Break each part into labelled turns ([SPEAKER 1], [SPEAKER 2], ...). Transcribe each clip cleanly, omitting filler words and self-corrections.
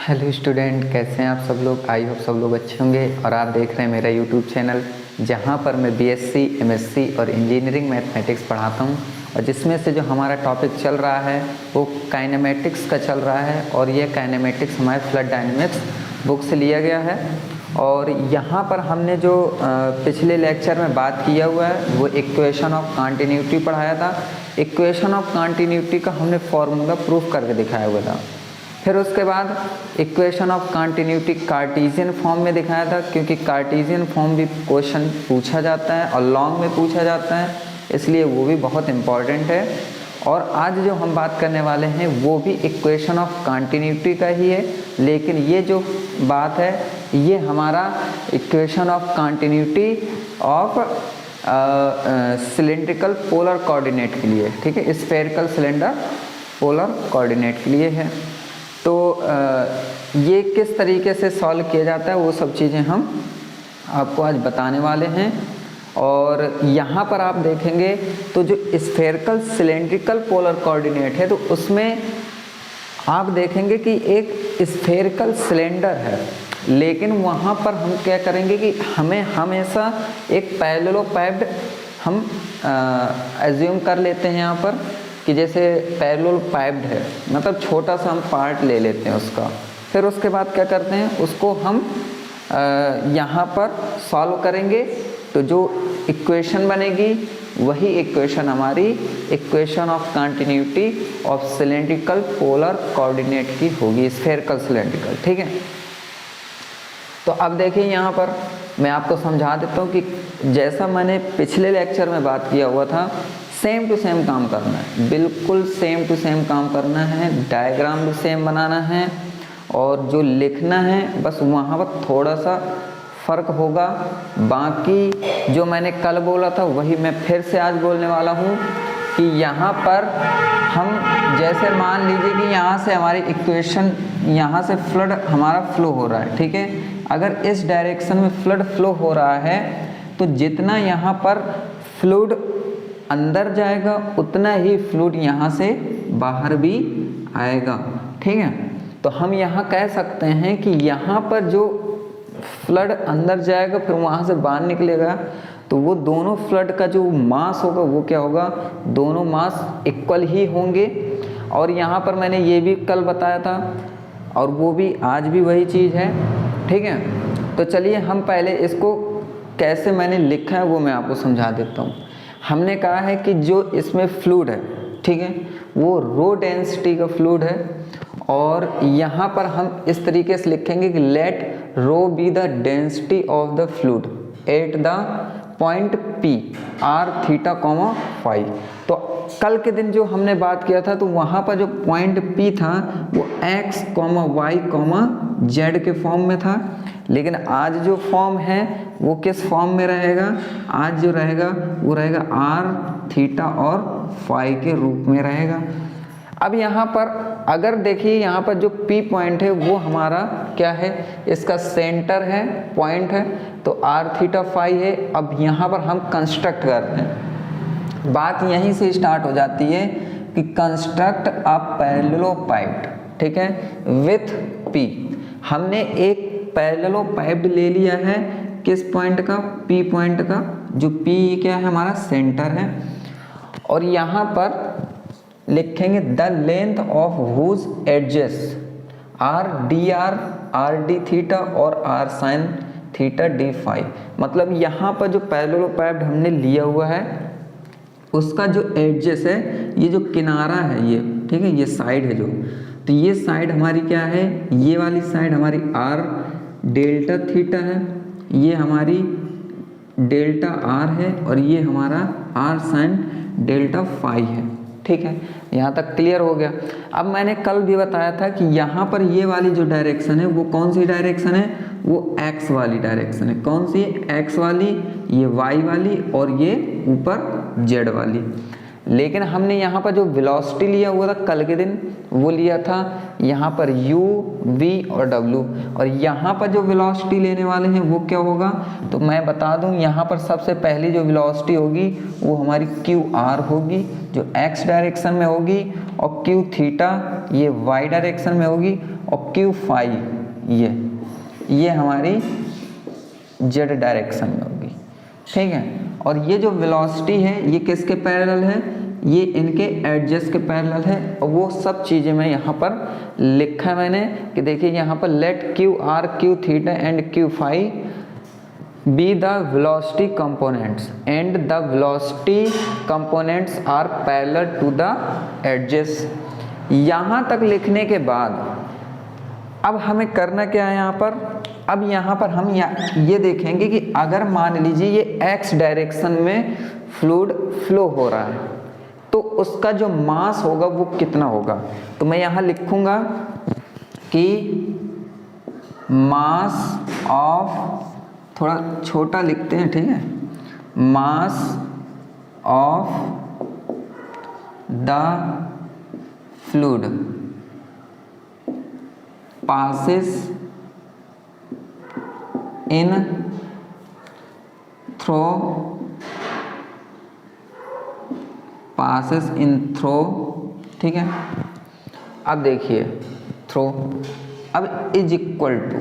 [SPEAKER 1] Hello student, कैसे हैं आप सब लोग। आई होप सब लोग अच्छे होंगे। और आप देख रहे हैं मेरा यूट्यूब चैनल, जहां पर मैं बीएससी, एमएससी और इंजीनियरिंग मैथमेटिक्स पढ़ाता हूं। और जिसमें से जो हमारा टॉपिक चल रहा है वो काइनेमेटिक्स का चल रहा है। और ये काइनेमेटिक्स हमारे फ्लड डायनेमिक्स बुक से लिया गया है। और यहाँ पर हमने जो पिछले लेक्चर में बात किया हुआ है वो इक्वेशन ऑफ कंटिन्यूटी पढ़ाया था। इक्वेशन ऑफ कंटिन्यूटी का हमने फॉर्मूला प्रूफ करके दिखाया हुआ था। फिर उसके बाद equation of continuity Cartesian form में दिखाया था, क्योंकि कार्टेशियन फॉर्म भी क्वेश्चन पूछा जाता है और लॉन्ग में पूछा जाता है, इसलिए वो भी बहुत इम्पॉर्टेंट है। और आज जो हम बात करने वाले हैं वो भी इक्वेशन ऑफ कंटिन्यूटी का ही है, लेकिन ये जो बात है ये हमारा equation of continuity of cylindrical polar coordinate के लिए, ठीक है, स्फेरिकल सिलेंडर पोलर कोऑर्डिनेट के लिए है। तो ये किस तरीके से सॉल्व किया जाता है वो सब चीज़ें हम आपको आज बताने वाले हैं। और यहाँ पर आप देखेंगे तो जो स्फेरिकल सिलेंड्रिकल पोलर कोऑर्डिनेट है तो उसमें आप देखेंगे कि एक स्फेरिकल सिलेंडर है, लेकिन वहाँ पर हम क्या करेंगे कि हमें हमेशा एक पैरेललोपैप्ड हम एज्यूम कर लेते हैं यहाँ पर कि जैसे पैरेललोपैप्ड है, मतलब छोटा सा हम पार्ट ले लेते हैं उसका। फिर उसके बाद क्या करते हैं, उसको हम यहाँ पर सॉल्व करेंगे तो जो इक्वेशन बनेगी वही इक्वेशन हमारी equation of continuity of cylindrical polar coordinate की होगी, स्फेरिकल सिलेंड्रिकल, ठीक है। तो अब देखिए यहाँ पर मैं आपको समझा देता हूँ कि जैसा मैंने पिछले लेक्चर में बात किया हुआ था, सेम टू सेम काम करना है, बिल्कुल सेम टू सेम काम करना है। डायग्राम भी सेम बनाना है और जो लिखना है बस वहाँ पर थोड़ा सा फ़र्क होगा। बाकी जो मैंने कल बोला था वही मैं फिर से आज बोलने वाला हूँ कि यहाँ पर हम जैसे मान लीजिए कि यहाँ से हमारी इक्वेशन, यहाँ से फ्लड हमारा फ्लो हो रहा है, ठीक है। अगर इस डायरेक्शन में फ्लड फ्लो हो रहा है तो जितना यहाँ पर फ्लूइड अंदर जाएगा उतना ही फ्लूइड यहाँ से बाहर भी आएगा, ठीक है। तो हम यहाँ कह सकते हैं कि यहाँ पर जो फ्लड अंदर जाएगा फिर वहाँ से बाहर निकलेगा, तो वो दोनों फ्लड का जो मास होगा वो क्या होगा, दोनों मास इक्वल ही होंगे। और यहाँ पर मैंने ये भी कल बताया था और वो भी आज भी वही चीज़ है, ठीक है। तो चलिए हम पहले इसको कैसे मैंने लिखा है वो मैं आपको समझा देता हूँ। हमने कहा है कि जो इसमें फ्लूइड है, ठीक है, वो रो डेंसिटी का फ्लूइड है। और यहाँ पर हम इस तरीके से लिखेंगे कि let rho be the density of the fluid at the point P R theta comma phi. तो कल के दिन जो हमने बात किया था तो वहाँ पर जो पॉइंट पी था वो X comma Y comma Z के फॉर्म में था, लेकिन आज जो फॉर्म है वो किस फॉर्म में रहेगा, आज जो रहेगा वो रहेगा आर थीटा और फाई के रूप में रहेगा। अब यहाँ पर अगर देखिए यहाँ पर जो P पॉइंट है वो हमारा क्या है, इसका सेंटर है, पॉइंट है, तो आर थीटा फाई है। अब यहाँ पर हम कंस्ट्रक्ट करते हैं, बात यहीं से स्टार्ट हो जाती है कि कंस्ट्रक्ट अ पैरेललोपैप्ड, ठीक है, विथ P। हमने एक पैरेललोपैप्ड ले लिया है, किस पॉइंट का, P पॉइंट का, जो P क्या है हमारा सेंटर है। और यहाँ पर लिखेंगे the length of whose edges are d r, r D theta और r sine theta d phi. मतलब यहाँ पर जो पैरेललोपैप्ड हमने लिया हुआ है उसका जो एडजेस है, ये जो किनारा है ये, ठीक है, ये साइड है जो, तो ये साइड हमारी क्या है, ये वाली साइड हमारी आर डेल्टा थीटा है, ये हमारी डेल्टा आर है और ये हमारा आर साइन डेल्टा फाई है, ठीक है। यहाँ तक क्लियर हो गया। अब मैंने कल भी बताया था कि यहाँ पर ये वाली जो डायरेक्शन है वो कौन सी डायरेक्शन है, वो एक्स वाली डायरेक्शन है। कौन सी, एक्स वाली, ये वाई वाली और ये ऊपर जेड वाली। लेकिन हमने यहाँ पर जो वेलोसिटी लिया हुआ था कल के दिन, वो लिया था यहाँ पर u, v और w, और यहाँ पर जो वेलोसिटी लेने वाले हैं वो क्या होगा, तो मैं बता दूँ यहाँ पर सबसे पहली जो वेलोसिटी होगी वो हमारी qr होगी, जो x डायरेक्शन में होगी, और q थीटा ये y डायरेक्शन में होगी, और q फाई ये हमारी z डायरेक्शन में होगी, ठीक है। और ये जो वेलोसिटी है ये किसके पैरेलल है, ये इनके एडजस्ट के पैरेलल है, और वो सब चीज़ें मैं यहाँ पर लिखा है मैंने कि देखिए यहाँ पर let Q R, Q theta and Q phi be the velocity components and the velocity components are parallel to the adjust. यहाँ तक लिखने के बाद अब हमें करना क्या है यहाँ पर, अब यहाँ पर हम ये देखेंगे कि अगर मान लीजिए ये x डायरेक्शन में फ्लूइड फ्लो हो रहा है तो उसका जो मास होगा वो कितना होगा। तो मैं यहाँ लिखूँगा कि मास ऑफ, थोड़ा छोटा लिखते हैं, ठीक है, mass of the fluid passes in through, ठीक है। अब देखिए थ्रो, अब is equal to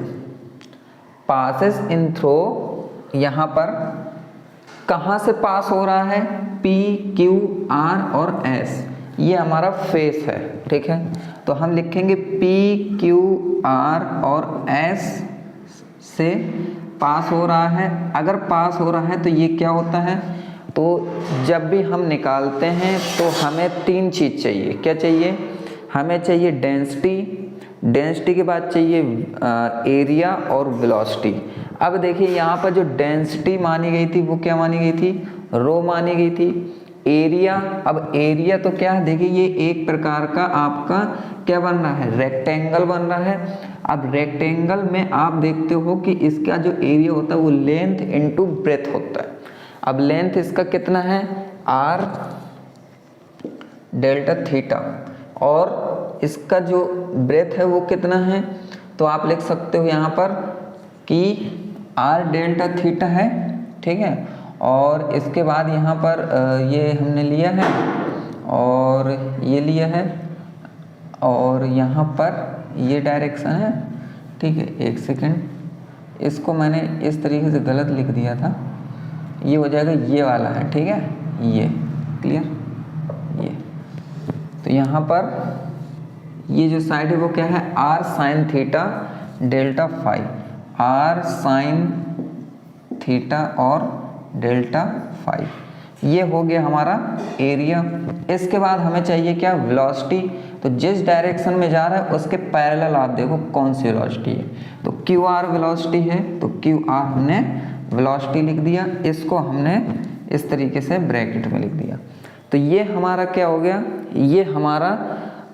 [SPEAKER 1] passes in through, यहाँ पर कहाँ से पास हो रहा है, P, Q, R और S, ये हमारा फेस है, ठीक है। तो हम लिखेंगे P, Q, R और S से पास हो रहा है। अगर पास हो रहा है तो ये क्या होता है, तो जब भी हम निकालते हैं तो हमें तीन चीज़ चाहिए। क्या चाहिए, हमें चाहिए डेंसिटी, डेंसिटी के बाद चाहिए एरिया और वेलोसिटी। अब देखिए यहाँ पर जो डेंसिटी मानी गई थी वो क्या मानी गई थी, रो मानी गई थी। एरिया, अब एरिया तो क्या है, देखिए ये एक प्रकार का आपका क्या बन रहा है, रेक्टेंगल बन रहा है। अब रेक्टेंगल में आप देखते हो कि इसका जो एरिया होता है वो लेंथ इनटू ब्रेथ होता है। अब लेंथ इसका कितना है, r डेल्टा थीटा, और इसका जो ब्रेथ है वो कितना है, तो आप लिख सकते हो यहाँ पर कि r डेल्टा थीटा है, ठीक है। और इसके बाद यहाँ पर ये हमने लिया है और ये लिया है, और यहाँ पर ये डायरेक्शन है, ठीक है। एक सेकेंड, इसको मैंने इस तरीके से गलत लिख दिया था, ये हो जाएगा ये वाला है, ठीक है, ये क्लियर। ये तो यहाँ पर ये जो साइड है वो क्या है, r sine theta delta phi, r sine theta और डेल्टा फाई, ये हो गया हमारा एरिया। इसके बाद हमें चाहिए क्या, वेलोसिटी। तो जिस डायरेक्शन में जा रहा है उसके पैरेलल आप देखो कौन सी वेलोसिटी है, तो क्यू आर वेलोसिटी है, तो क्यू आर हमने वेलोसिटी लिख दिया, इसको हमने इस तरीके से ब्रैकेट में लिख दिया। तो ये हमारा क्या हो गया, ये हमारा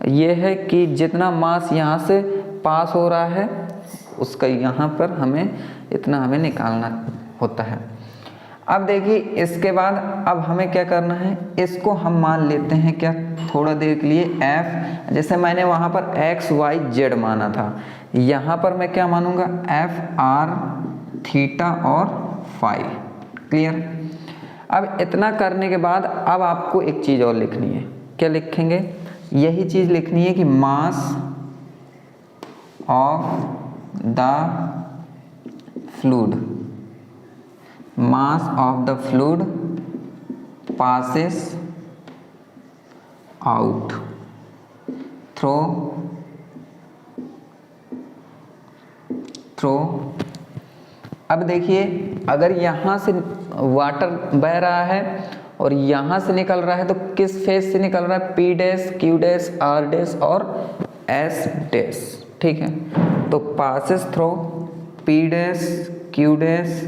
[SPEAKER 1] ये है कि जितना मास यहाँ से पास हो रहा है उसका यहाँ पर हमें इतना हमें निकालना होता है। अब देखिए इसके बाद अब हमें क्या करना है, इसको हम मान लेते हैं क्या, थोड़ा देर के लिए f, जैसे मैंने वहाँ पर x, y, z माना था, यहाँ पर मैं क्या मानूंगा, f, r, थीटा और फाई, क्लियर। अब इतना करने के बाद अब आपको एक चीज़ और लिखनी है, क्या लिखेंगे, यही चीज़ लिखनी है कि mass of the fluid, mass of the fluid passes out through अब देखिए अगर यहाँ से वाटर बह रहा है और यहाँ से निकल रहा है तो किस फेस से निकल रहा है, P dash, Q dash, R dash और S डैश, ठीक है। तो passes through P dash, Q dash,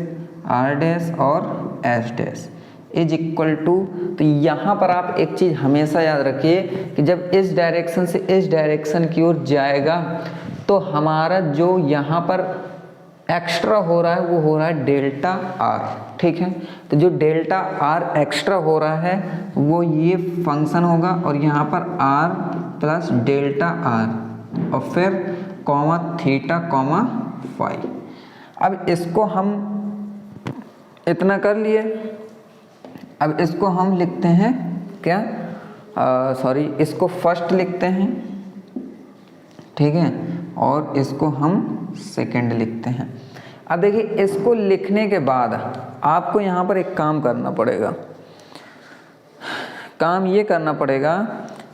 [SPEAKER 1] R dash और S dash is equal to, तो यहाँ पर आप एक चीज़ हमेशा याद रखिए कि जब इस डायरेक्शन से इस डायरेक्शन की ओर जाएगा तो हमारा जो यहाँ पर एक्स्ट्रा हो रहा है वो हो रहा है डेल्टा आर, ठीक है। तो जो डेल्टा आर एक्स्ट्रा हो रहा है वो ये फंक्शन होगा और यहाँ पर आर प्लस डेल्टा आर और फिर कॉमा थीटा कॉमा फाई। अब इसको हम इतना कर लिए, अब इसको हम लिखते हैं क्या, सॉरी इसको फर्स्ट लिखते हैं, ठीक है, और इसको हम सेकंड लिखते हैं। अब देखिए इसको लिखने के बाद आपको यहाँ पर एक काम करना पड़ेगा, काम ये करना पड़ेगा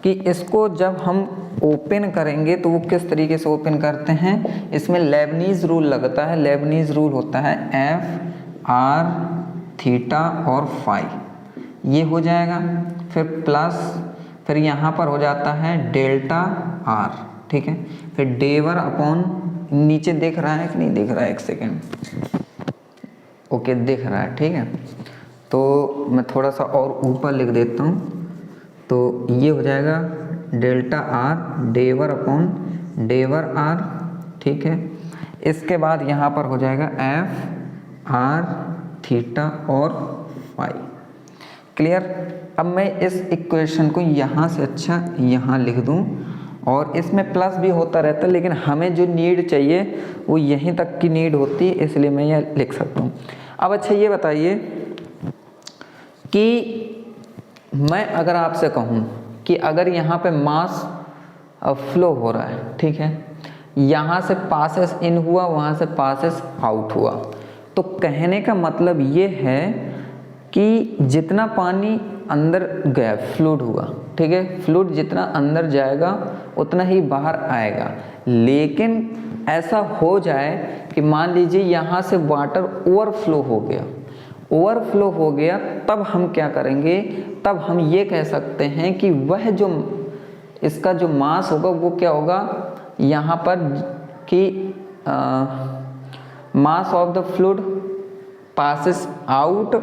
[SPEAKER 1] कि इसको जब हम ओपन करेंगे तो वो किस तरीके से ओपन करते हैं, इसमें लेबनीज रूल लगता है। लेबनीज रूल होता है एफ आर थीटा और फाई, ये हो जाएगा, फिर प्लस, फिर यहाँ पर हो जाता है डेल्टा आर, ठीक है, फिर डेवर अपॉन, नीचे देख रहा है कि नहीं देख रहा है, एक सेकेंड, ओके दिख रहा है, ठीक है। तो मैं थोड़ा सा और ऊपर लिख देता हूँ, तो ये हो जाएगा डेल्टा आर डेवर अपॉन डेवर आर, ठीक है। इसके बाद यहाँ पर हो जाएगा एफ आर थीटा और फाई, क्लियर। अब मैं इस इक्वेशन को यहाँ से अच्छा यहाँ लिख दूँ, और इसमें प्लस भी होता रहता है, लेकिन हमें जो नीड चाहिए वो यहीं तक की नीड होती है, इसलिए मैं यह लिख सकता हूँ। अब अच्छा ये बताइए कि मैं अगर आपसे कहूँ कि अगर यहाँ पे मास फ्लो हो रहा है, ठीक है, यहाँ से पासेस इन हुआ, वहाँ से पासेस आउट हुआ, तो कहने का मतलब ये है कि जितना पानी अंदर गया फ्लूइड हुआ, ठीक है, फ्लूइड जितना अंदर जाएगा उतना ही बाहर आएगा। लेकिन ऐसा हो जाए कि मान लीजिए यहाँ से वाटर ओवरफ्लो हो गया, ओवरफ्लो हो गया, तब हम क्या करेंगे, तब हम ये कह सकते हैं कि वह जो इसका जो मास होगा वो क्या होगा, यहाँ पर कि mass of the fluid passes out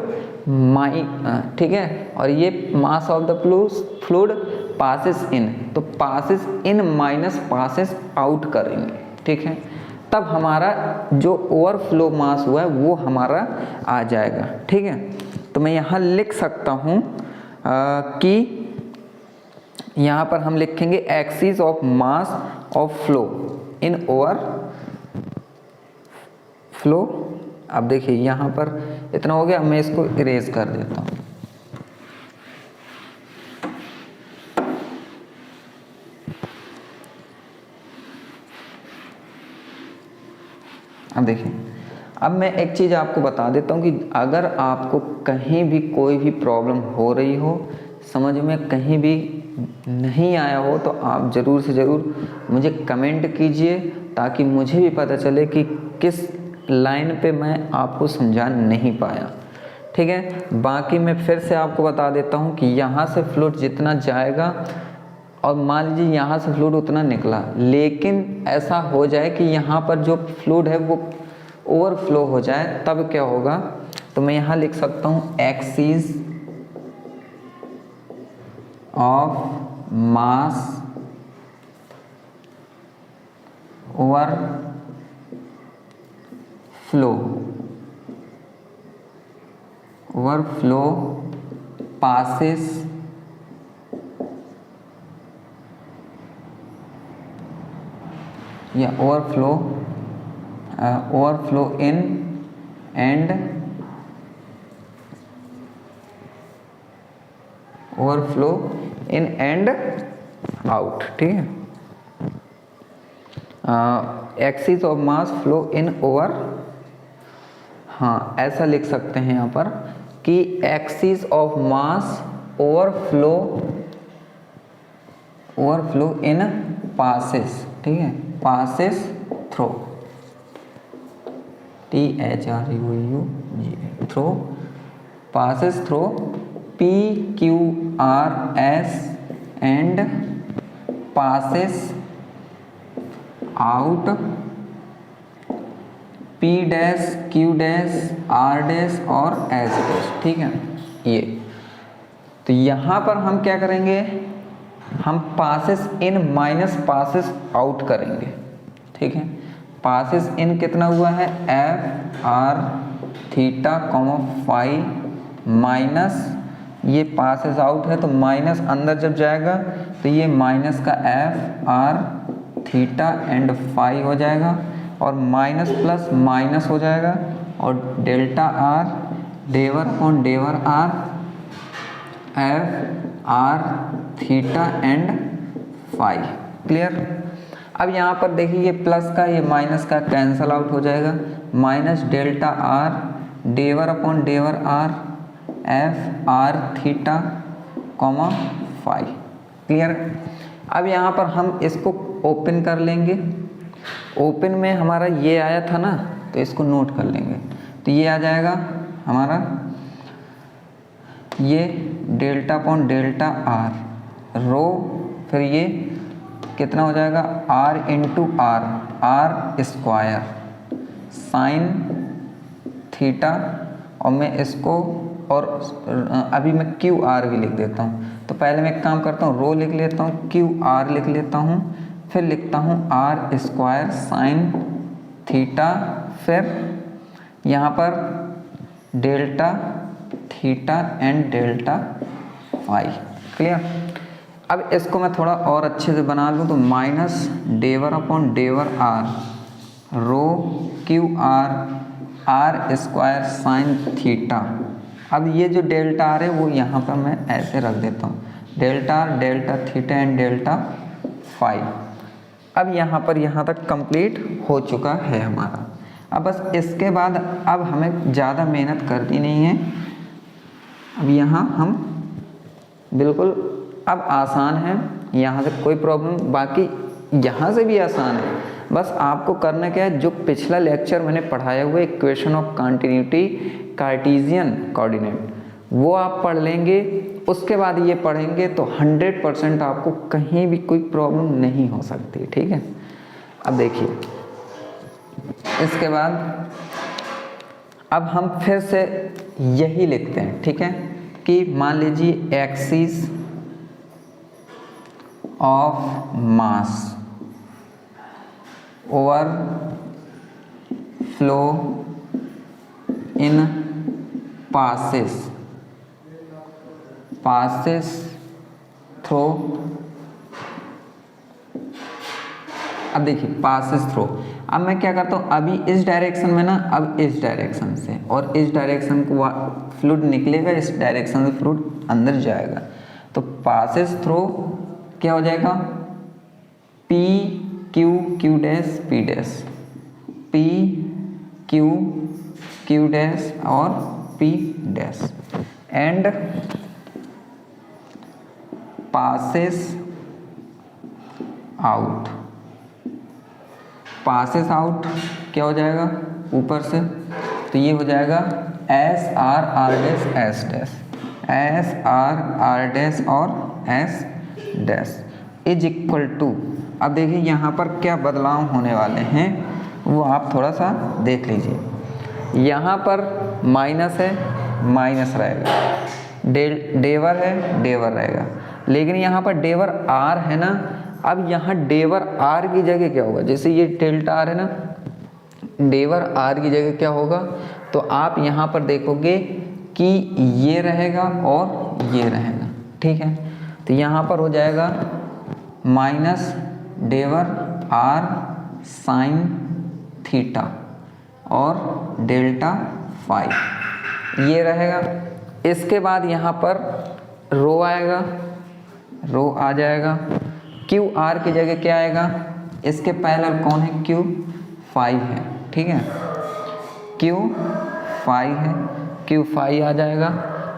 [SPEAKER 1] माई, ठीक है, और ये mass of the fluid passes in, तो passes in minus passes out करेंगे, ठीक है, तब हमारा जो ओवरफ्लो मास हुआ है वो हमारा आ जाएगा, ठीक है। तो मैं यहाँ लिख सकता हूँ कि यहाँ पर हम लिखेंगे axis of mass of flow in over flow. अब देखिए यहाँ पर इतना हो गया, मैं इसको इरेज कर देता हूँ। अब देखिए, अब मैं एक चीज़ आपको बता देता हूँ कि अगर आपको कहीं भी कोई भी प्रॉब्लम हो रही हो, समझ में कहीं भी नहीं आया हो, तो आप ज़रूर से ज़रूर मुझे कमेंट कीजिए, ताकि मुझे भी पता चले कि किस लाइन पे मैं आपको समझा नहीं पाया, ठीक है। बाकी मैं फिर से आपको बता देता हूँ कि यहाँ से फ्लूइड जितना जाएगा, और मान लीजिए यहाँ से फ्लूइड उतना निकला, लेकिन ऐसा हो जाए कि यहाँ पर जो फ्लूइड है वो ओवरफ्लो हो जाए, तब क्या होगा, तो मैं यहाँ लिख सकता हूँ axis of mass over flow passes या overflow in and overflow in and out, ठीक है। Excess of mass flow in over, हाँ ऐसा लिख सकते हैं यहाँ पर कि excess of mass overflow in passes, ठीक है, passes through, THROUG through, passes through PQRS and passes out P dash Q dash R dash और S डैश, ठीक है। ये तो यहाँ पर हम क्या करेंगे, हम passes in minus passes out करेंगे, ठीक है। पासिस इन कितना हुआ है F are theta comma phi minus ये पासिस आउट है तो माइनस अंदर जब जाएगा तो ये माइनस का f are theta and phi हो जाएगा और माइनस प्लस माइनस हो जाएगा और डेल्टा आर डेवर अपॉन डेवर r f are theta and phi. Clear. अब यहाँ पर देखिए ये प्लस का ये माइनस का कैंसल आउट हो जाएगा, माइनस डेल्टा आर डेवर अपॉन डेवर r f are theta comma phi. Clear. अब यहाँ पर हम इसको ओपन कर लेंगे, ओपन में हमारा ये आया था ना तो इसको नोट कर लेंगे, तो ये आ जाएगा हमारा ये delta upon delta R rho, फिर ये कितना हो जाएगा R into R are square sine theta और मैं इसको और अभी मैं क्यू आर भी लिख देता हूँ। तो पहले मैं एक काम करता हूँ रो लिख लेता हूँ, क्यू आर लिख लेता हूँ, फिर लिखता हूँ आर स्क्वायर साइन थीटा, फिर यहाँ पर delta theta and delta phi. Clear. अब इसको मैं थोड़ा और अच्छे से बना लूँ तो माइनस डेवर अपॉन डेवर r rho q r are square sine theta. अब ये जो डेल्टा आर है वो यहाँ पर मैं ऐसे रख देता हूँ, delta are delta theta and delta phi. अब यहाँ पर यहाँ तक कंप्लीट हो चुका है हमारा। अब बस इसके बाद अब हमें ज़्यादा मेहनत करनी नहीं है। अब यहाँ हम बिल्कुल अब आसान है, यहाँ से कोई प्रॉब्लम, बाकी यहाँ से भी आसान है। बस आपको करना क्या है, जो पिछला लेक्चर मैंने पढ़ाया हुआ equation of continuity Cartesian coordinate वो आप पढ़ लेंगे, उसके बाद ये पढ़ेंगे तो 100% आपको कहीं भी कोई प्रॉब्लम नहीं हो सकती। ठीक है। अब देखिए इसके बाद अब हम फिर से यही लिखते हैं। ठीक है कि मान लीजिए axis of mass over flow in passes through. अब देखिए passes थ्रू, अब मैं क्या करता हूँ अभी इस डायरेक्शन में ना, अब इस डायरेक्शन से और इस डायरेक्शन को फ्लूइड निकलेगा, इस डायरेक्शन से फ्लूइड अंदर जाएगा तो passes थ्रू क्या हो जाएगा p q dash p dash p q dash और p dash and passes out क्या हो जाएगा ऊपर से, तो ये हो जाएगा s r dash S dash s r dash और s dash is equal to. अब देखिए यहाँ पर क्या बदलाव होने वाले हैं वो आप थोड़ा सा देख लीजिए। यहाँ पर माइनस है, माइनस रहेगा, डेवर है, डेवर रहेगा, लेकिन यहाँ पर डेवर आर है ना। अब यहाँ डेवर आर की जगह क्या होगा, जैसे ये डेल्टा आर है ना, डेवर आर की जगह क्या होगा, तो आप यहाँ पर देखोगे कि ये रहेगा और ये रहेगा। ठीक है, तो यहाँ पर हो जाएगा माइनस डेवर आर साइन थीटा और डेल्टा फाई ये रहेगा। इसके बाद यहाँ पर रो आएगा, रो आ जाएगा, क्यू आर की जगह क्या आएगा, इसके पैरेलल कौन है, क्यू फाई है। ठीक है, क्यू फाई है, क्यू फाई आ जाएगा,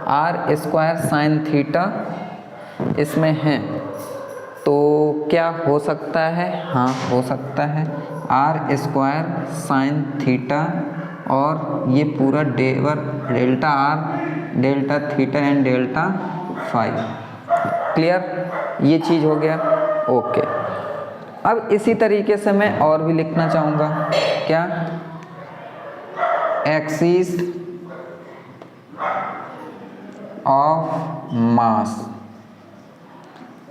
[SPEAKER 1] आर स्क्वायर साइन थीटा इसमें है तो क्या हो सकता है, हाँ हो सकता है आर स्क्वायर साइन थीटा और ये पूरा डेवर delta are delta theta and delta phi. Clear, ये चीज़ हो गया। ओके, अब इसी तरीके से मैं और भी लिखना चाहूँगा, क्या, axis of mass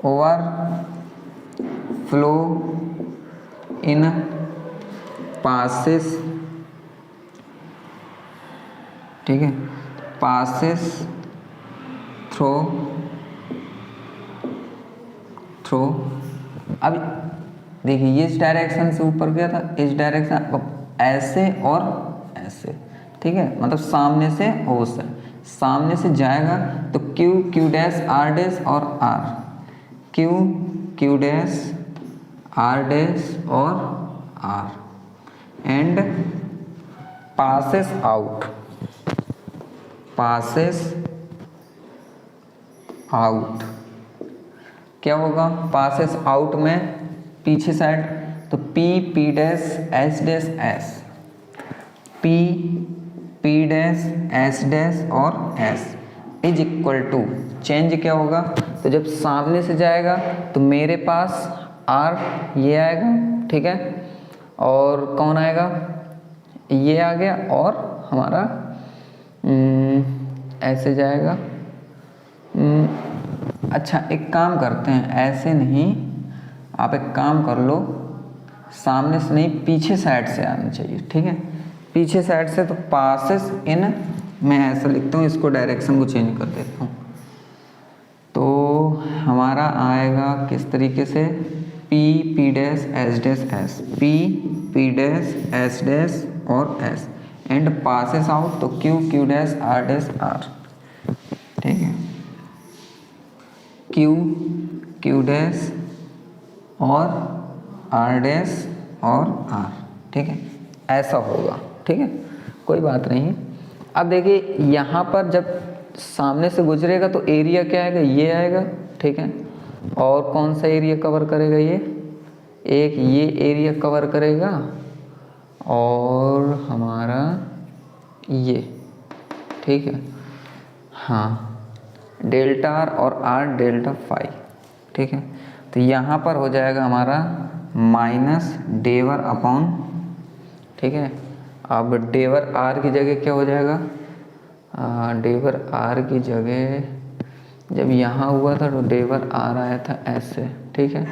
[SPEAKER 1] over flow in passes, ठीक है, पासेस थ्रो अब देखिए ये इस डायरेक्शन से ऊपर गया था, इस डायरेक्शन ऐसे और ऐसे, ठीक है, मतलब सामने से हो से सामने से जाएगा तो Q Q dash are dash और r, q Q dash are dash और आर एंड पासेस आउट क्या होगा पासेस आउट में पीछे साइड तो p P dash S dash S, P P dash S dash और s is equal to change क्या होगा, तो जब सामने से जाएगा तो मेरे पास आर ये आएगा, ठीक है, और कौन आएगा ये आ गया और हमारा ऐसे जाएगा। अच्छा एक काम करते हैं, ऐसे नहीं, आप एक काम कर लो, सामने से नहीं पीछे साइड से आना चाहिए, ठीक है, पीछे साइड से, तो पासेस इन, मैं ऐसा लिखता हूँ, इसको डायरेक्शन को चेंज कर देता हूँ, तो हमारा आएगा किस तरीके से P P dash S dash S, P P dash S dash और एस एंड पासेस आउट तो Q Q dash are dash R, ठीक है, क्यू क्यू डैश और आर डैश और आर, ठीक है, ऐसा होगा, ठीक है, कोई बात नहीं। अब देखिए यहाँ पर जब सामने से गुजरेगा तो एरिया क्या आएगा, ये आएगा, ठीक है, और कौन सा एरिया कवर करेगा, ये एक ये एरिया कवर करेगा और हमारा ये, ठीक है, हाँ, डेल्टा आर और आर डेल्टा फाई, ठीक है, तो यहाँ पर हो जाएगा हमारा माइनस डेवर अपॉन, ठीक है, अब डेवर आर की जगह क्या हो जाएगा, डेवर आर की जगह जब यहाँ हुआ था तो डेवर आर आया था ऐसे, ठीक है,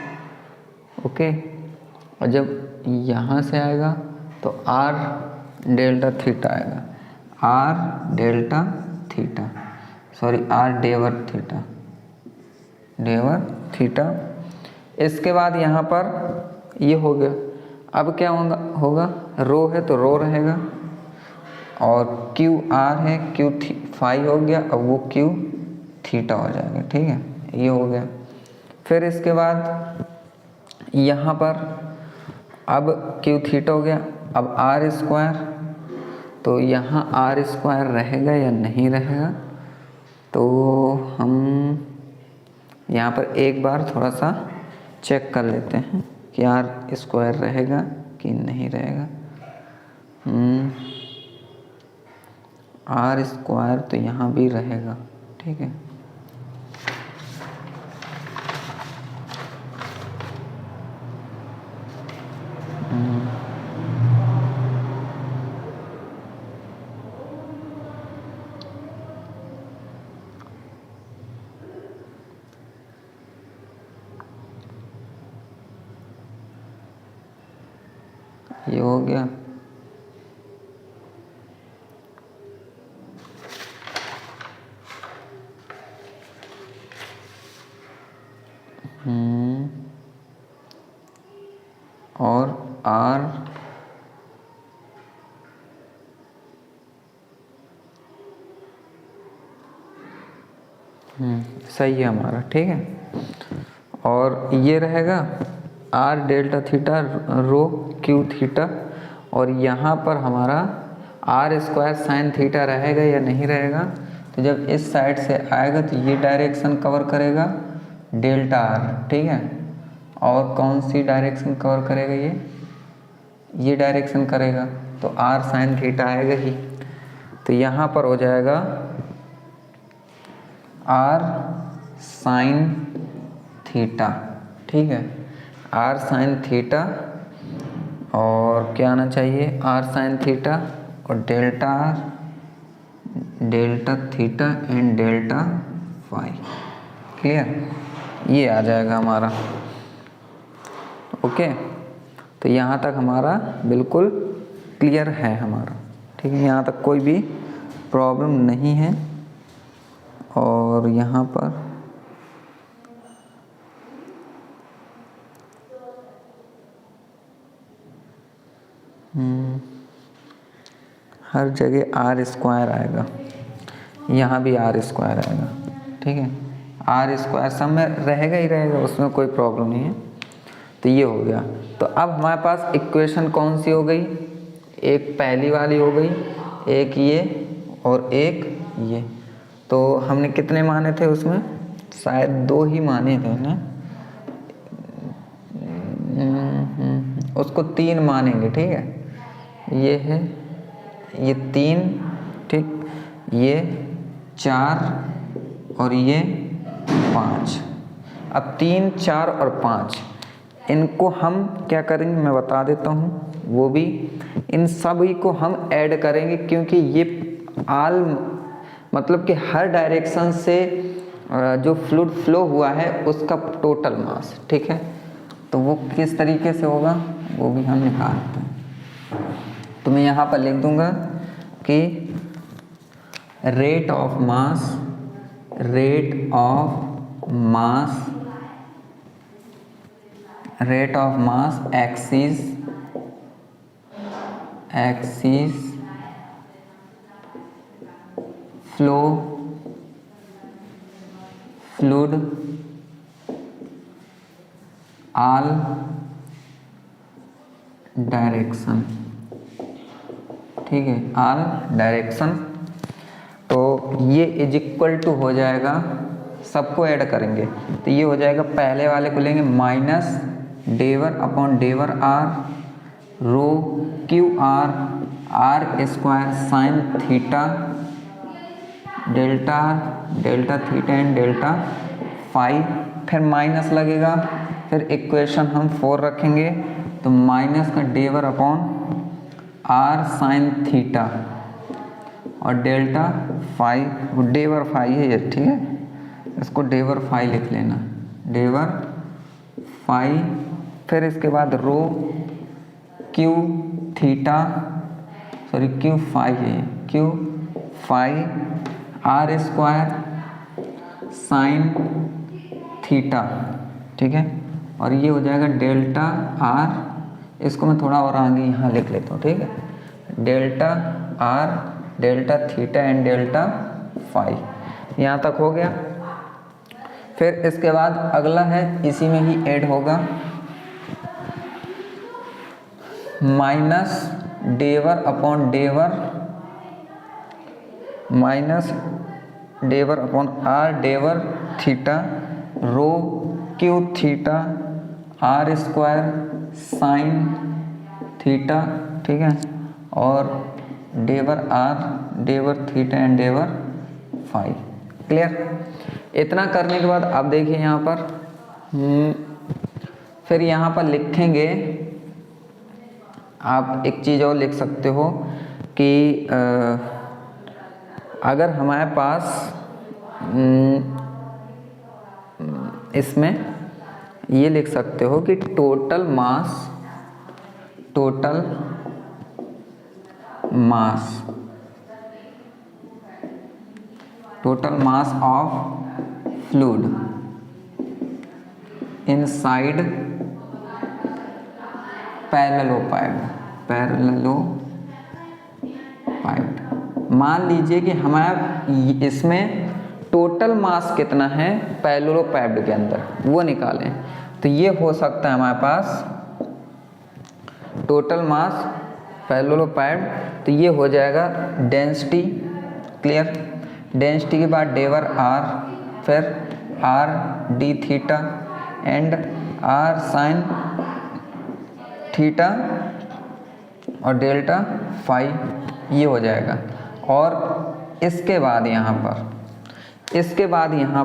[SPEAKER 1] ओके, और जब यहाँ से आएगा तो आर डेल्टा थीटा आएगा, r delta theta, sorry r डेवर थीटा, डेवर थीटा। इसके बाद यहाँ पर ये हो गया, अब क्या होगा रो है तो रो रहेगा और क्यू आर है, क्यू फाई हो गया, अब वो क्यू थीटा हो जाएगा, ठीक है, ये हो गया। फिर इसके बाद यहाँ पर अब क्यू थीटा हो गया, अब आर स्क्वायर, तो यहाँ आर स्क्वायर रहेगा या नहीं रहेगा, तो हम यहाँ पर एक बार थोड़ा सा चेक कर लेते हैं कि आर स्क्वायर रहेगा कि नहीं रहेगा। आर स्क्वायर तो यहाँ भी रहेगा, ठीक है, ये हो गया। और आर सही है हमारा, ठीक है, और ये रहेगा are delta theta rho q theta, और यहाँ पर हमारा आर स्क्वायर साइन थीटा रहेगा या नहीं रहेगा, तो जब इस साइड से आएगा तो ये डायरेक्शन कवर करेगा डेल्टा आर, ठीक है, और कौन सी डायरेक्शन कवर करेगा, ये डायरेक्शन करेगा, तो आर साइन थीटा आएगा ही, तो यहाँ पर हो जाएगा आर साइन थीटा, ठीक है, आर साइन थीटा, और क्या आना चाहिए आर साइन थीटा और delta are delta theta and delta phi, clear, ये आ जाएगा हमारा, ओके। तो यहाँ तक हमारा बिल्कुल क्लियर है हमारा, ठीक है, यहाँ तक कोई भी प्रॉब्लम नहीं है। और यहाँ पर हर जगह आर स्क्वायर आएगा, यहाँ भी आर स्क्वायर आएगा, ठीक है, आर स्क्वायर सब में रहेगा ही रहेगा, उसमें कोई प्रॉब्लम नहीं है। तो ये हो गया। तो अब हमारे पास इक्वेशन कौन सी हो गई, एक पहली वाली हो गई, एक ये और एक ये। तो हमने कितने माने थे उसमें, शायद 2 ही माने थे ना, उसको 3 मानेंगे, ठीक है, ये है, ये 3, ठीक, ये 4 और ये 5। अब 3, 4 और 5 इनको हम क्या करेंगे मैं बता देता हूँ, वो भी इन सभी को हम ऐड करेंगे, क्योंकि ये आल मतलब कि हर डायरेक्शन से जो फ्लूइड फ्लो हुआ है उसका टोटल मास, ठीक है। तो वो किस तरीके से होगा वो भी हम निकालते हैं। तो मैं यहाँ पर लिख दूंगा कि rate of mass axis fluid all direction, ठीक है, ऑल डायरेक्शन। तो ये इज इक्वल टू हो जाएगा, सबको ऐड करेंगे तो ये हो जाएगा, पहले वाले को लेंगे माइनस डेवर अपॉन डेवर r rho q r square sine theta delta theta and delta phi, फिर माइनस लगेगा, फिर इक्वेशन हम 4 रखेंगे तो माइनस का डेवर अपॉन आर साइन थीटा और डेल्टा फाई, डेवर फाई है ये, ठीक है, इसको डेवर फाई लिख लेना, डेवर फाई। फिर इसके बाद rho q theta, sorry q phi है, q phi r square sine theta, ठीक है, और ये हो जाएगा डेल्टा आर, इसको मैं थोड़ा और आगे यहाँ लिख लेता हूँ, ठीक है, delta are delta theta and delta phi, यहाँ तक हो गया। फिर इसके बाद अगला है, इसी में ही ऐड होगा माइनस डेवर अपॉन डेवर, माइनस डेवर अपॉन आर डेवर theta rho q theta r square sine theta, ठीक है, और डेवर आर डेवर थीटा एंड डेवर फाई। क्लियर? इतना करने के बाद अब देखिए यहाँ पर फिर यहाँ पर लिखेंगे, आप एक चीज़ और लिख सकते हो कि अगर हमारे पास इसमें ये लिख सकते हो कि total mass of fluid inside parallelepiped. मान लीजिए कि हमारा इसमें टोटल मास कितना है पैरेललोपाइड के अंदर, वो निकालें। तो ये हो सकता है हमारे पास टोटल मास पैरेललोपाइड, तो ये हो जाएगा डेंसिटी। क्लियर? डेंसिटी के बाद डेवर आर, फिर R D theta and R sine theta और डेल्टा फाई, ये हो जाएगा। और इसके बाद यहाँ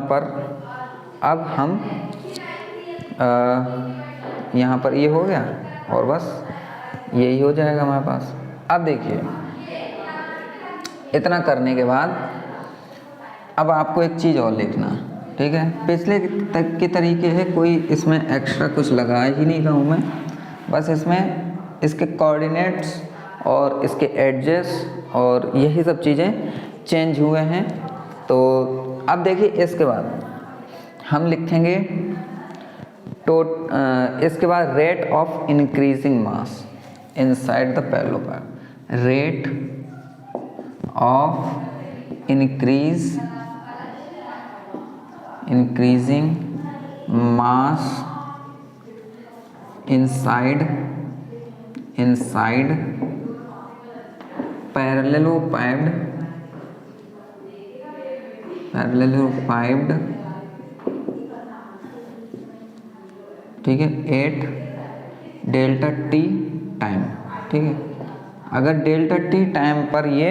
[SPEAKER 1] पर अब हम यहाँ पर ये हो गया और बस यही हो जाएगा हमारे पास। अब देखिए, इतना करने के बाद अब आपको एक चीज़ और लिखना, ठीक है। पिछले तक के तरीके है, कोई इसमें एक्स्ट्रा कुछ लगाया ही नहीं रहा हूँ मैं, बस इसमें इसके कोऑर्डिनेट्स और इसके एडजेस और यही सब चीज़ें चेंज हुए हैं। तो अब देखिए इसके बाद हम लिखेंगे इसके बाद rate of increasing mass inside the parallelepiped, rate of increasing mass inside parallelepiped ठीक है, एट डेल्टा टी टाइम। ठीक है, अगर डेल्टा टी टाइम पर ये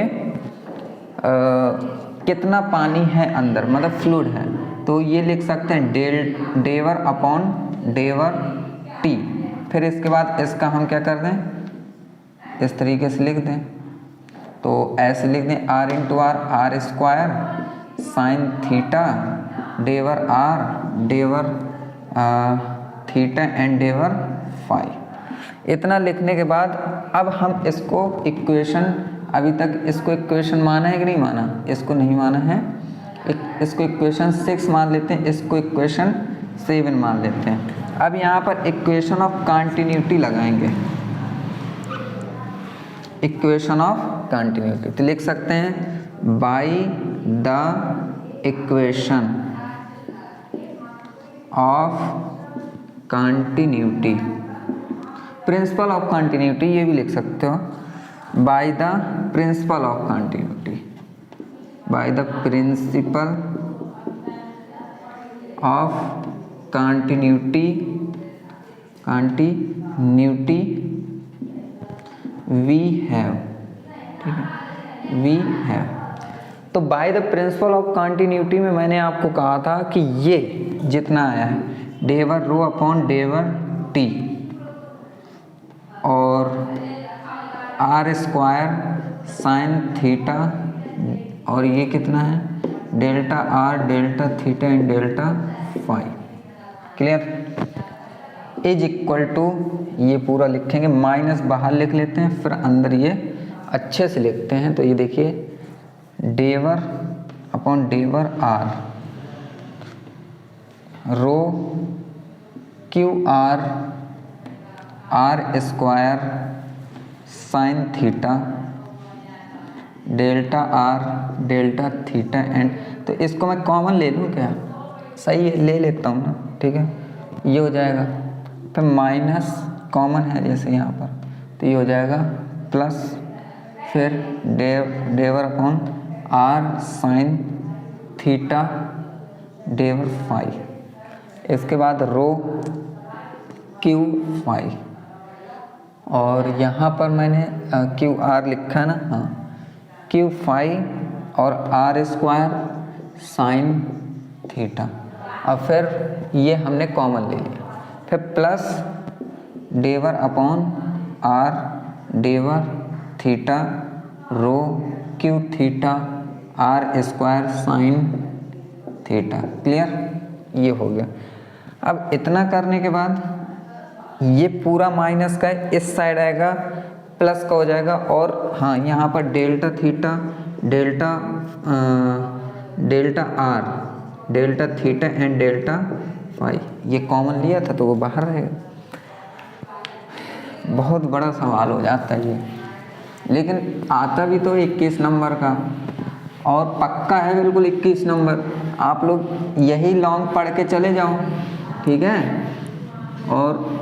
[SPEAKER 1] कितना पानी है अंदर, मतलब फ्लूइड है, तो ये लिख सकते हैं डेवर अपॉन डेवर टी। फिर इसके बाद इसका हम क्या कर दें, इस तरीके से लिख दें, तो ऐसे लिख दें r into r square sine theta डेवर आर डेवर थीटा एंड डेवर फाई। इतना लिखने के बाद अब हम इसको इक्वेशन, अभी तक इसको इक्वेशन माना है कि नहीं माना, इसको नहीं माना है, इसको इक्वेशन 6 मान लेते हैं, इसको इक्वेशन 7 मान लेते हैं। अब यहाँ पर इक्वेशन ऑफ कंटिन्यूटी लगाएंगे, इक्वेशन ऑफ कंटिन्यूटी, तो लिख सकते हैं by the equation of continuity, principle of continuity ये भी लिख सकते हो, by the principle of continuity, by the principle of continuity we have, ठीक है, वी हैव। तो by the principle of continuity में मैंने आपको कहा था कि ये जितना आया है डेवर रो अपॉन डेवर टी और आर स्क्वायर साइन थीटा, और ये कितना है delta are delta theta and delta phi. Clear, is equal to, ये पूरा लिखेंगे, माइनस बाहर लिख लेते हैं, फिर अंदर ये अच्छे से लिखते हैं। तो ये देखिए डेवर अपॉन डेवर r rho q r are square sine theta delta are delta theta and, तो इसको मैं कॉमन ले लूँ क्या, सही है, ले लेता हूँ ना, ठीक है, ये हो जाएगा, फिर माइनस कॉमन है जैसे यहाँ पर, तो ये हो जाएगा प्लस, फिर डेवर अपॉन आर साइन थीटा डेवर फाई, इसके बाद रो क्यू फाई, और यहाँ पर मैंने क्यू आर लिखा है ना, हाँ, क्यू फाई और आर स्क्वायर साइन थीटा। अब फिर ये हमने कॉमन ले लिया, फिर प्लस डेवर अपॉन आर डेवर theta rho q theta r square sine theta. Clear, ये हो गया। अब इतना करने के बाद ये पूरा माइनस का है, इस साइड आएगा प्लस का हो जाएगा, और हाँ यहाँ पर delta theta delta are delta theta and delta phi, ये कॉमन लिया था तो वो बाहर रहेगा। बहुत बड़ा सवाल हो जाता है ये, लेकिन आता भी तो 21 नंबर का, और पक्का है बिल्कुल 21 नंबर। आप लोग यही लॉन्ग पढ़ के चले जाओ, ठीक है। और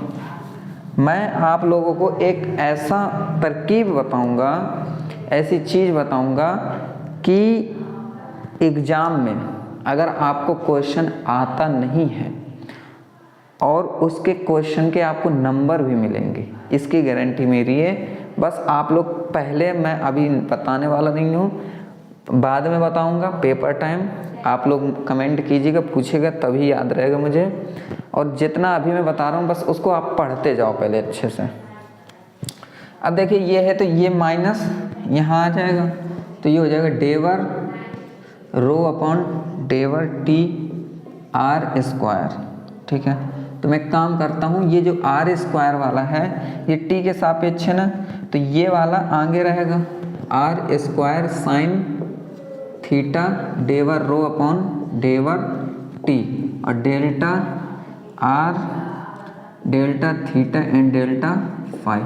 [SPEAKER 1] मैं आप लोगों को एक ऐसा तरकीब बताऊंगा, ऐसी चीज़ बताऊंगा कि एग्ज़ाम में अगर आपको क्वेश्चन आता नहीं है और उसके क्वेश्चन के आपको नंबर भी मिलेंगे, इसकी गारंटी मेरी है। बस आप लोग पहले, मैं अभी बताने वाला नहीं हूँ, बाद में बताऊंगा, पेपर टाइम आप लोग कमेंट कीजिएगा, पूछेगा, तभी याद रहेगा मुझे। और जितना अभी मैं बता रहा हूँ बस उसको आप पढ़ते जाओ पहले अच्छे से। अब देखिए ये है, तो ये माइनस यहाँ आ जाएगा, तो ये हो जाएगा डेवर रो अपॉन डेवर टी आर स्क्वायर, ठीक है। तो मैं काम करता हूँ, ये जो आर स्क्वायर वाला है ये टी के सापेक्ष है ना, तो ये वाला आगे रहेगा आर स्क्वायर साइन थीटा डेवर रो अपॉन डेवर टी, और delta are delta theta and delta phi.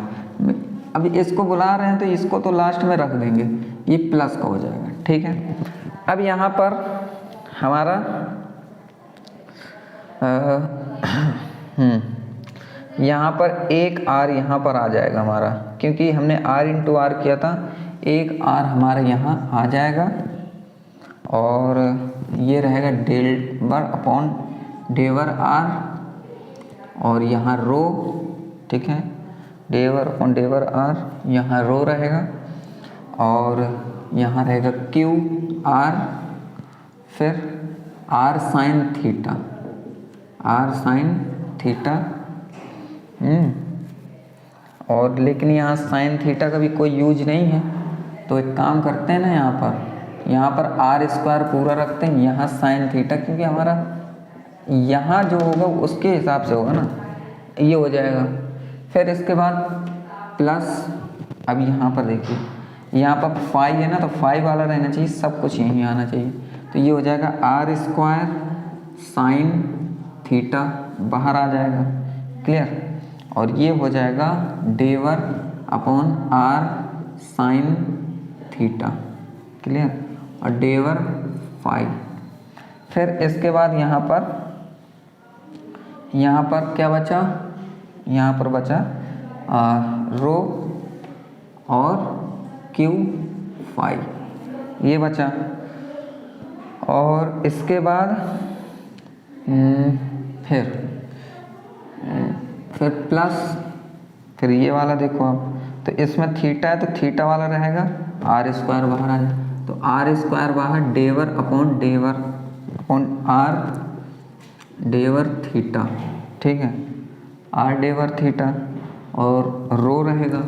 [SPEAKER 1] अब इसको बुला रहे हैं तो इसको तो लास्ट में रख देंगे, ये प्लस का हो जाएगा, ठीक है। अब यहाँ पर हमारा यहाँ पर एक आर यहाँ पर आ जाएगा हमारा, क्योंकि हमने आर इंटू आर किया था, एक आर हमारे यहाँ आ जाएगा, और ये रहेगा डेल्वर अपॉन डेवर आर, और यहाँ रो, ठीक है, डेवर अपॉन डेवर आर, यहाँ रो रहेगा, और यहाँ रहेगा क्यू आर, फिर R sine theta, R sine theta, और लेकिन यहाँ साइन थीटा का भी कोई यूज नहीं है, तो एक काम करते हैं ना, यहाँ पर आर स्क्वायर पूरा रखते हैं, यहाँ साइन थीटा, क्योंकि हमारा यहाँ जो होगा उसके हिसाब से होगा ना, ये हो जाएगा। फिर इसके बाद प्लस, अब यहाँ पर देखिए यहाँ पर फाई है ना, तो फाई वाला रहना चाहिए, सब कुछ यहीं आना चाहिए, तो ये हो जाएगा आर स्क्वायर साइन थीटा, बाहर आ जाएगा, क्लियर, और ये हो जाएगा डेवर upon r sine theta, clear, और डेवर फाई। फिर इसके बाद यहाँ पर क्या बचा, यहाँ पर बचा रो और क्यू फाई, ये बचा, और इसके बाद फिर प्लस, फिर ये वाला देखो आप, तो इसमें थीटा है तो थीटा वाला रहेगा, आर स्क्वायर बाहर आ जाए, तो आर स्क्वायर बाहर, डेवर अपॉन आर डेवर थीटा, ठीक है, आर डेवर थीटा, और रो रहेगा,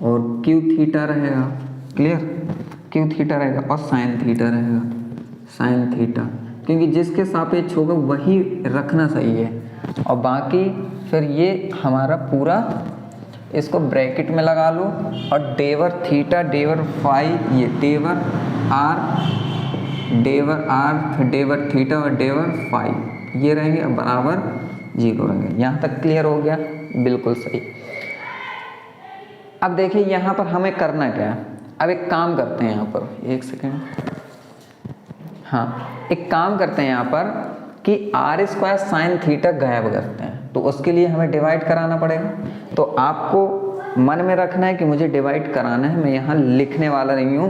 [SPEAKER 1] और क्यू थीटा रहेगा, क्लियर, क्यू थीटा रहेगा, और साइन थीटा रहेगा, साइन थीटा, क्योंकि जिसके सापेक्ष होगा वही रखना सही है, और बाकी फिर ये हमारा पूरा इसको ब्रैकेट में लगा लो, और डेवर थीटा डेवर फाई, ये डेवर आर फिर डेवर थीटा और डेवर फाई, ये रहेंगे बराबर 0 रहेंगे। यहाँ तक क्लियर हो गया, बिल्कुल सही। अब देखिए यहाँ पर हमें करना क्या है, अब एक काम करते हैं, यहाँ पर एक सेकेंड, हाँ एक काम करते हैं यहाँ पर कि आर स्क्वायर साइन थीटा गायब करते हैं, तो उसके लिए हमें डिवाइड कराना पड़ेगा, तो आपको मन में रखना है कि मुझे डिवाइड कराना है, मैं यहाँ लिखने वाला नहीं हूँ,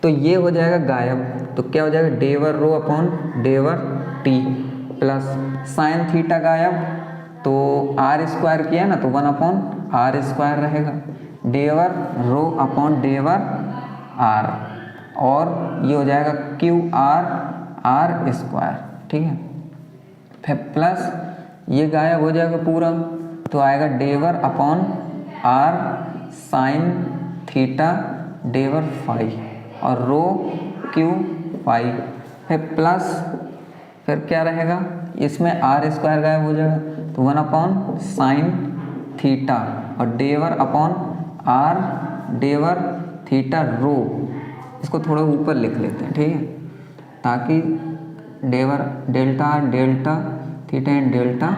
[SPEAKER 1] तो ये हो जाएगा गायब, तो क्या हो जाएगा डेवर रो अपॉन डेवर टी, प्लस साइन थीटा गायब, तो आर स्क्वायर किया ना, तो 1 अपॉन आर स्क्वायर रहेगा, डेवर रो अपॉन डेवर आर, और ये हो जाएगा क्यू आर स्क्वायर, ठीक है, फिर प्लस ये गायब हो जाएगा पूरा, तो आएगा डेवर अपॉन आर साइन थीटा डेवर फाई, और रो क्यू फाई, फिर प्लस, फिर क्या रहेगा, इसमें आर स्क्वायर गायब हो जाएगा, तो 1 अपॉन साइन थीटा, और डेवर अपॉन आर डेवर थीटा रो, इसको थोड़ा ऊपर लिख लेते हैं, ठीक है, ताकि डेवर delta theta and delta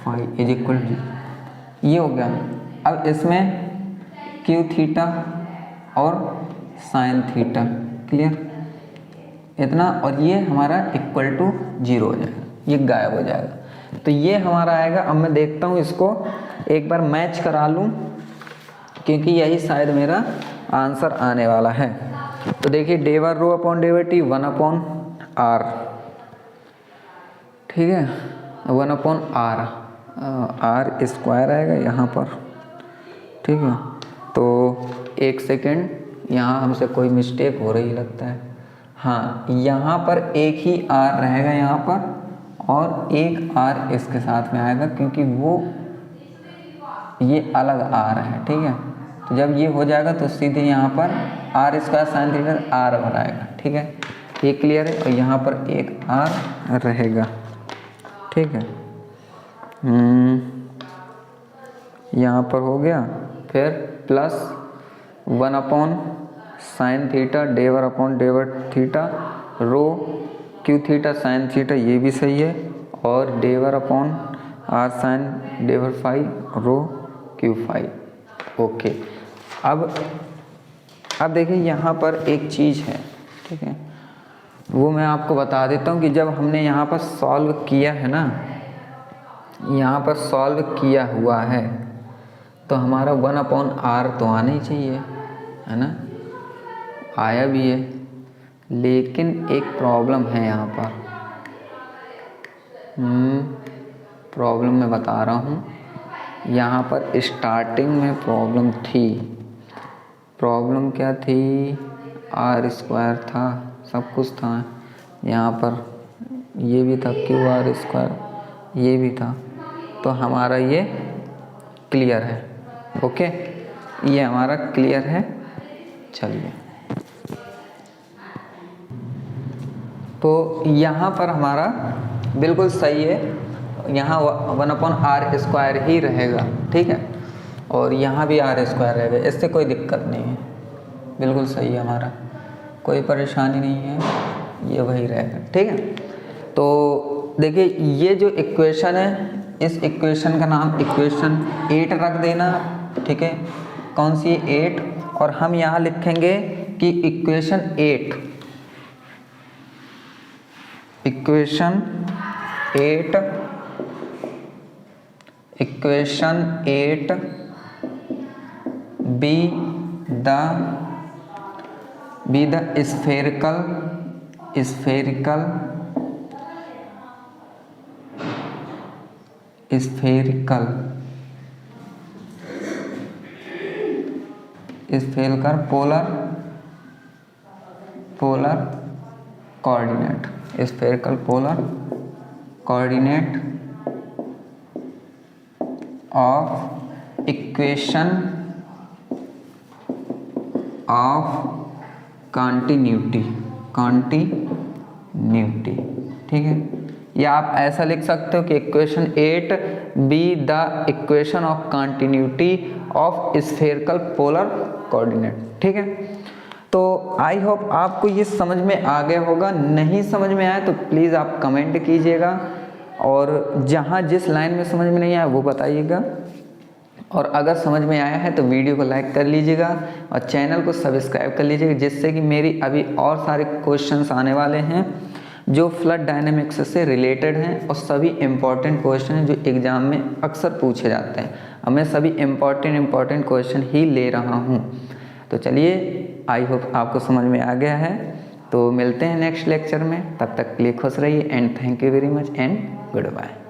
[SPEAKER 1] phi is equal to, ये हो गया। अब इसमें क्यू थीटा और साइन थीटा, क्लियर, इतना, और ये हमारा इक्वल टू 0 हो जाएगा, ये गायब हो जाएगा, तो ये हमारा आएगा। अब मैं देखता हूँ इसको एक बार मैच करा लूँ, क्योंकि यही शायद मेरा आंसर आने वाला है। तो देखिए डेवर रो अपॉन डेवर टी 1 अपॉन आर, ठीक है, 1 अपॉन आर स्क्वायर आएगा यहाँ पर, ठीक है, तो एक सेकेंड, यहाँ हमसे कोई मिस्टेक हो रही लगता है, हाँ यहाँ पर एक ही आर रहेगा यहाँ पर, और एक आर इसके साथ में आएगा, क्योंकि वो ये अलग आर है, ठीक है, तो जब ये हो जाएगा तो सीधे यहाँ पर R square sine theta R बन आएगा, ठीक है, ये क्लियर है, और यहाँ पर एक आर रहेगा, ठीक है, यहाँ पर हो गया, फिर प्लस 1/sin थीटा डेवर अपॉन डेवर theta rho q theta sine theta, ये भी सही है, और डेवर अपॉन आर साइन डेवर five rho q five. Okay, अब देखिए यहाँ पर एक चीज़ है, ठीक है, वो मैं आपको बता देता हूँ कि जब हमने यहाँ पर सॉल्व किया है ना, यहाँ पर सॉल्व किया हुआ है तो हमारा 1/r तो आना ही चाहिए, है ना, आया भी है, लेकिन एक प्रॉब्लम है यहाँ पर। प्रॉब्लम मैं बता रहा हूँ, यहाँ पर स्टार्टिंग में प्रॉब्लम थी। प्रॉब्लम क्या थी? r² था, सब कुछ था, यहाँ पर ये भी था QR², ये भी था, तो हमारा ये क्लियर है। ओके, ये हमारा क्लियर है। चलिए, तो यहाँ पर हमारा बिल्कुल सही है, यहाँ 1/r² ही रहेगा, ठीक है, और यहाँ भी r² रहेगा, इससे कोई दिक्कत नहीं है, बिल्कुल सही है हमारा, कोई परेशानी नहीं है, ये वही रहेगा, ठीक है। तो देखिए ये जो इक्वेशन है, इस इक्वेशन का नाम इक्वेशन 8 रख देना, ठीक है, कौन सी 8, और हम यहाँ लिखेंगे कि equation 8 be the spherical polar coordinate of equation of continuity, ठीक है, या आप ऐसा लिख सकते हो कि equation 8 be the equation of continuity of spherical polar coordinate, ठीक है। तो आई होप आपको ये समझ में आ गया होगा, नहीं समझ में आया तो प्लीज़ आप कमेंट कीजिएगा, और जहाँ जिस लाइन में समझ में नहीं आया वो बताइएगा, और अगर समझ में आया है तो वीडियो को लाइक कर लीजिएगा और चैनल को सब्सक्राइब कर लीजिएगा, जिससे कि मेरी अभी और सारे क्वेश्चंस आने वाले हैं जो फ्लड डायनेमिक्स से रिलेटेड हैं, और सभी इम्पॉर्टेंट क्वेश्चन हैं जो एग्ज़ाम में अक्सर पूछे जाते हैं। अब मैं सभी इम्पॉर्टेंट क्वेश्चन ही ले रहा हूँ। तो चलिए, आई होप आपको समझ में आ गया है, तो मिलते हैं नेक्स्ट लेक्चर में, तब तक के लिए खुश रहिए and thank you very much and good bye.